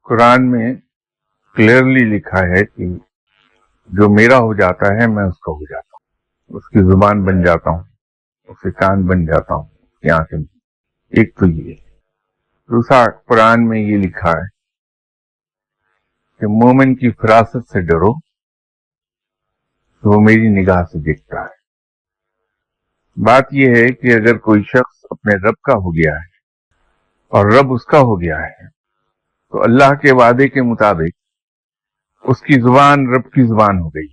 قرآن میں کلیئرلی لکھا ہے کہ جو میرا ہو جاتا ہے میں اس کا ہو جاتا ہوں، اس کی زبان بن جاتا ہوں، اس کے کان بن جاتا ہوں، اس کی آنکھیں۔ ایک تو یہ، دوسرا قرآن میں یہ لکھا ہے کہ مومن کی فراست سے ڈرو تو وہ میری نگاہ سے دیکھتا ہے۔ بات یہ ہے کہ اگر کوئی شخص اپنے رب کا ہو گیا ہے اور رب اس کا ہو گیا ہے تو اللہ کے وعدے کے مطابق اس کی زبان رب کی زبان ہو گئی،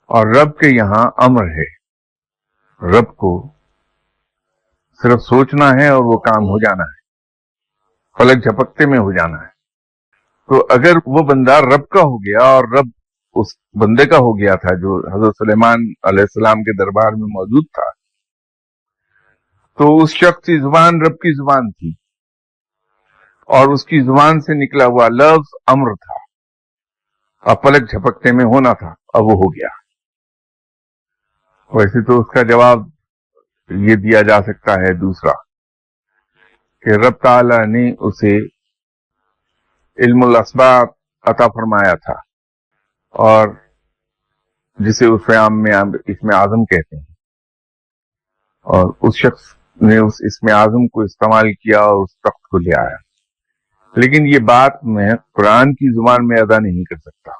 اور رب کے یہاں امر ہے، رب کو صرف سوچنا ہے اور وہ کام ہو جانا ہے، پلک جھپکتے میں ہو جانا ہے۔ تو اگر وہ بندہ رب کا ہو گیا اور رب اس بندے کا ہو گیا تھا جو حضرت سلیمان علیہ السلام کے دربار میں موجود تھا، تو اس شخص کی زبان رب کی زبان تھی، اور اس کی زبان سے نکلا ہوا لفظ امر تھا، اور پلک جھپکتے میں ہونا تھا، اب وہ ہو گیا۔ ویسے تو اس کا جواب یہ دیا جا سکتا ہے دوسرا، کہ رب تعالی نے اسے علم الاسباب عطا فرمایا تھا، اور جسے اسم اعظم کہتے ہیں، اور اس شخص نے اس اسم اعظم کو استعمال کیا اور اس تخت کو لے آیا۔ لیکن یہ بات میں قرآن کی زبان میں ادا نہیں کر سکتا،